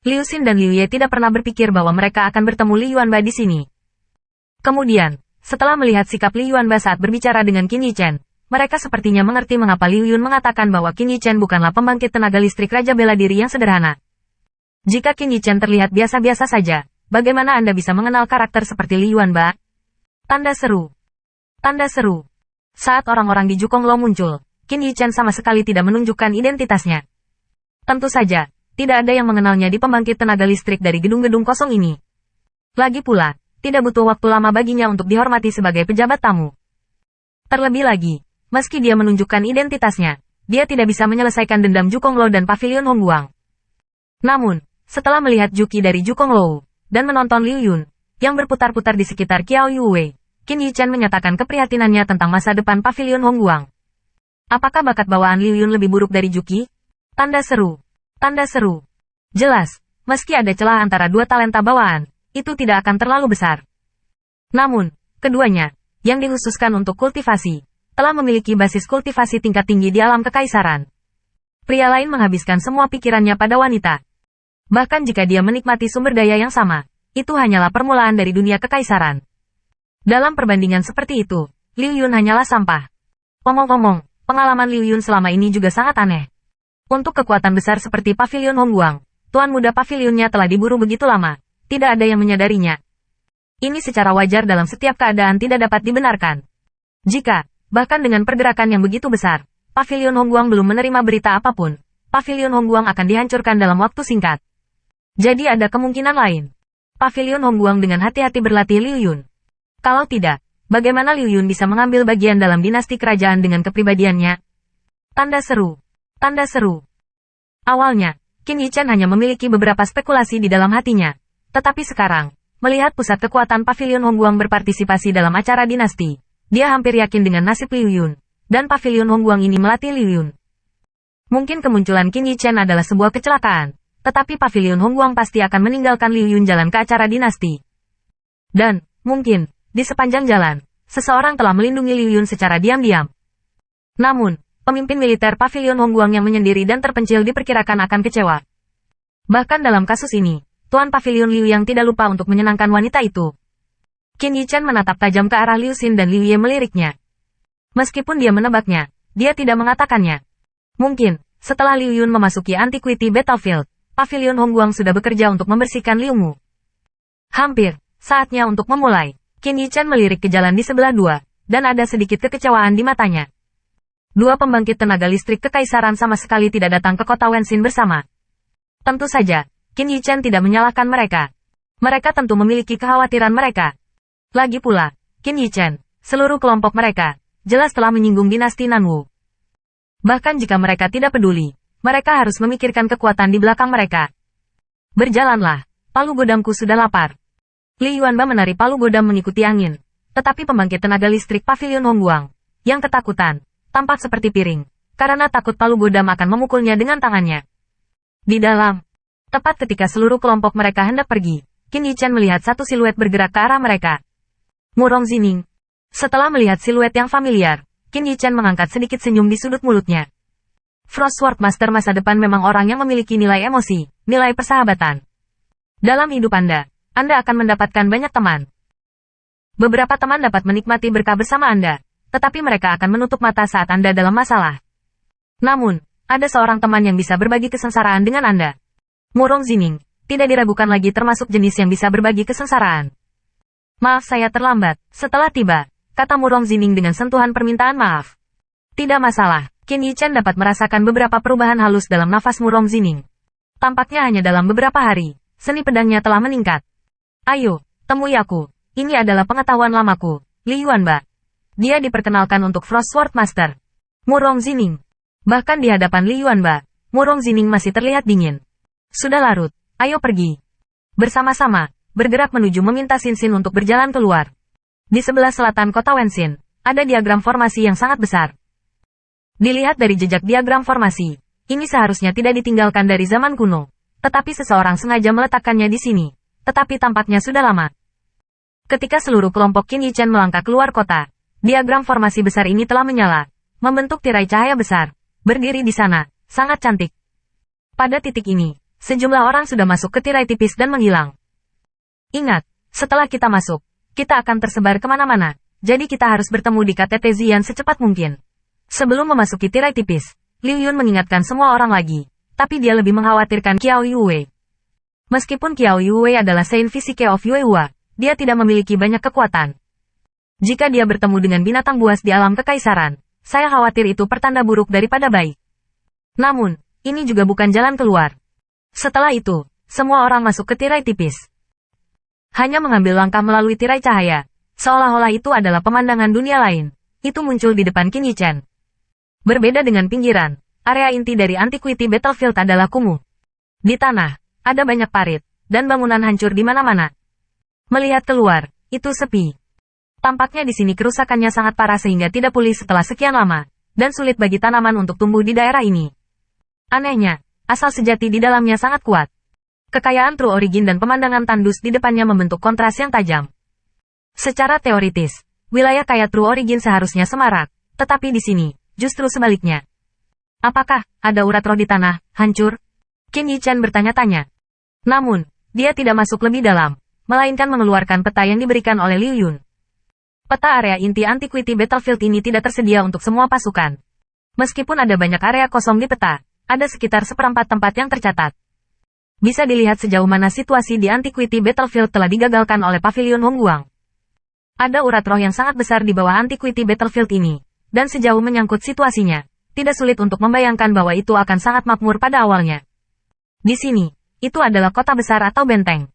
Liu Xin dan Liu Ye tidak pernah berpikir bahwa mereka akan bertemu Li Yuanba di sini. Kemudian, setelah melihat sikap Li Yuanba saat berbicara dengan Qin Yichen, mereka sepertinya mengerti mengapa Liu Yun mengatakan bahwa Qin Yichen bukanlah pembangkit tenaga listrik raja bela diri yang sederhana. Jika Qin Yichen terlihat biasa-biasa saja, bagaimana Anda bisa mengenal karakter seperti Li Yuanba? Tanda seru. Tanda seru. Saat orang-orang di Jukonglou muncul, Qin Yichen sama sekali tidak menunjukkan identitasnya. Tentu saja, tidak ada yang mengenalnya di pembangkit tenaga listrik dari gedung-gedung kosong ini. Lagi pula, tidak butuh waktu lama baginya untuk dihormati sebagai pejabat tamu. Terlebih lagi, meski dia menunjukkan identitasnya, dia tidak bisa menyelesaikan dendam Jukonglou dan Pavilion Hongguang. Namun, setelah melihat Juqi dari Jukonglou, dan menonton Liu Yun, yang berputar-putar di sekitar Qiao Yuwei, Qin Yichen menyatakan keprihatinannya tentang masa depan Pavilion Hongguang. Apakah bakat bawaan Liu Yun lebih buruk dari Juqi? Tanda seru. Tanda seru. Jelas, meski ada celah antara dua talenta bawaan, itu tidak akan terlalu besar. Namun, keduanya, yang dikhususkan untuk kultivasi, telah memiliki basis kultivasi tingkat tinggi di alam kekaisaran. Pria lain menghabiskan semua pikirannya pada wanita. Bahkan jika dia menikmati sumber daya yang sama, itu hanyalah permulaan dari dunia kekaisaran. Dalam perbandingan seperti itu, Liu Yun hanyalah sampah. Omong-omong, pengalaman Liu Yun selama ini juga sangat aneh. Untuk kekuatan besar seperti Pavilion Hongguang, tuan muda pavilionnya telah diburu begitu lama, tidak ada yang menyadarinya. Ini secara wajar dalam setiap keadaan tidak dapat dibenarkan. Jika, bahkan dengan pergerakan yang begitu besar, Pavilion Hongguang belum menerima berita apapun, Pavilion Hongguang akan dihancurkan dalam waktu singkat. Jadi ada kemungkinan lain. Pavilion Hongguang dengan hati-hati berlatih Liu Yun. Kalau tidak, bagaimana Liu Yun bisa mengambil bagian dalam dinasti kerajaan dengan kepribadiannya? Tanda seru. Tanda seru. Awalnya, Qin Yichen hanya memiliki beberapa spekulasi di dalam hatinya. Tetapi sekarang, melihat pusat kekuatan Pavilion Hongguang berpartisipasi dalam acara dinasti, dia hampir yakin dengan nasib Liu Yun, dan Pavilion Hongguang ini melatih Liu Yun. Mungkin kemunculan Qin Yichen adalah sebuah kecelakaan, tetapi Pavilion Hongguang pasti akan meninggalkan Liu Yun jalan ke acara dinasti. Dan, mungkin, di sepanjang jalan, seseorang telah melindungi Liu Yun secara diam-diam. Namun, pemimpin militer Pavilion Hongguang yang menyendiri dan terpencil diperkirakan akan kecewa. Bahkan dalam kasus ini, Tuan Pavilion Liu yang tidak lupa untuk menyenangkan wanita itu. Qin Yichen menatap tajam ke arah Liu Xin dan Liu Ye meliriknya. Meskipun dia menebaknya, dia tidak mengatakannya. Mungkin, setelah Liu Yun memasuki Antiquity Battlefield, Pavilion Hongguang sudah bekerja untuk membersihkan Liu Mu. Hampir, saatnya untuk memulai. Qin Yichen melirik ke jalan di sebelah dua, dan ada sedikit kekecewaan di matanya. Dua pembangkit tenaga listrik kekaisaran sama sekali tidak datang ke kota Wenxin bersama. Tentu saja, Qin Yichen tidak menyalahkan mereka. Mereka tentu memiliki kekhawatiran mereka. Lagi pula, Qin Yichen, seluruh kelompok mereka, jelas telah menyinggung dinasti Nanwu. Bahkan jika mereka tidak peduli, mereka harus memikirkan kekuatan di belakang mereka. Berjalanlah, palu godamku sudah lapar. Li Yuanba menari palu godam mengikuti angin. Tetapi pembangkit tenaga listrik Pavilion Hongguang, yang ketakutan, tampak seperti piring, karena takut palu godam akan memukulnya dengan tangannya. Di dalam, tepat ketika seluruh kelompok mereka hendak pergi, Qin Yichen melihat satu siluet bergerak ke arah mereka. Murong Zining. Setelah melihat siluet yang familiar, Qin Yichen mengangkat sedikit senyum di sudut mulutnya. Frostward Master masa depan memang orang yang memiliki nilai emosi, nilai persahabatan. Dalam hidup Anda akan mendapatkan banyak teman. Beberapa teman dapat menikmati berkah bersama Anda, tetapi mereka akan menutup mata saat Anda dalam masalah. Namun, ada seorang teman yang bisa berbagi kesengsaraan dengan Anda. Murong Zining, tidak diragukan lagi termasuk jenis yang bisa berbagi kesengsaraan. Maaf saya terlambat, setelah tiba, kata Murong Zining dengan sentuhan permintaan maaf. Tidak masalah, Qin Yichen dapat merasakan beberapa perubahan halus dalam nafas Murong Zining. Tampaknya hanya dalam beberapa hari, seni pedangnya telah meningkat. Ayo, temui aku, ini adalah pengetahuan lamaku, Li Yuanba. Dia diperkenalkan untuk Frostward Master. Murong Zining. Bahkan di hadapan Li Yuanba, Murong Zining masih terlihat dingin. Sudah larut, ayo pergi. Bersama-sama, bergerak menuju meminta Xin untuk berjalan keluar. Di sebelah selatan kota Wenxin, ada diagram formasi yang sangat besar. Dilihat dari jejak diagram formasi, ini seharusnya tidak ditinggalkan dari zaman kuno. Tetapi seseorang sengaja meletakkannya di sini. Tetapi tampaknya sudah lama. Ketika seluruh kelompok Qin Yichen melangkah keluar kota, diagram formasi besar ini telah menyala, membentuk tirai cahaya besar, berdiri di sana, sangat cantik. Pada titik ini, sejumlah orang sudah masuk ke tirai tipis dan menghilang. Ingat, setelah kita masuk, kita akan tersebar kemana-mana, jadi kita harus bertemu di KTT Zian secepat mungkin. Sebelum memasuki tirai tipis, Liu Yun mengingatkan semua orang lagi, tapi dia lebih mengkhawatirkan Qiao Yue. Meskipun Qiao Yue adalah Saint Physique of Yuehua, dia tidak memiliki banyak kekuatan. Jika dia bertemu dengan binatang buas di alam kekaisaran, saya khawatir itu pertanda buruk daripada baik. Namun, ini juga bukan jalan keluar. Setelah itu, semua orang masuk ke tirai tipis. Hanya mengambil langkah melalui tirai cahaya, seolah-olah itu adalah pemandangan dunia lain. Itu muncul di depan Qin Yichen. Berbeda dengan pinggiran, area inti dari Antiquity Battlefield adalah kumuh. Di tanah, ada banyak parit, dan bangunan hancur di mana-mana. Melihat keluar, itu sepi. Tampaknya di sini kerusakannya sangat parah sehingga tidak pulih setelah sekian lama, dan sulit bagi tanaman untuk tumbuh di daerah ini. Anehnya, asal sejati di dalamnya sangat kuat. Kekayaan True Origin dan pemandangan tandus di depannya membentuk kontras yang tajam. Secara teoritis, wilayah kaya True Origin seharusnya semarak, tetapi di sini, justru sebaliknya. Apakah ada urat roh di tanah, hancur? Qin Yichen bertanya-tanya. Namun, dia tidak masuk lebih dalam, melainkan mengeluarkan peta yang diberikan oleh Liu Yun. Peta area inti Antiquity Battlefield ini tidak tersedia untuk semua pasukan. Meskipun ada banyak area kosong di peta, ada sekitar seperempat tempat yang tercatat. Bisa dilihat sejauh mana situasi di Antiquity Battlefield telah digagalkan oleh Pavilion Hongguang. Ada urat roh yang sangat besar di bawah Antiquity Battlefield ini, dan sejauh menyangkut situasinya, tidak sulit untuk membayangkan bahwa itu akan sangat makmur pada awalnya. Di sini, itu adalah kota besar atau benteng.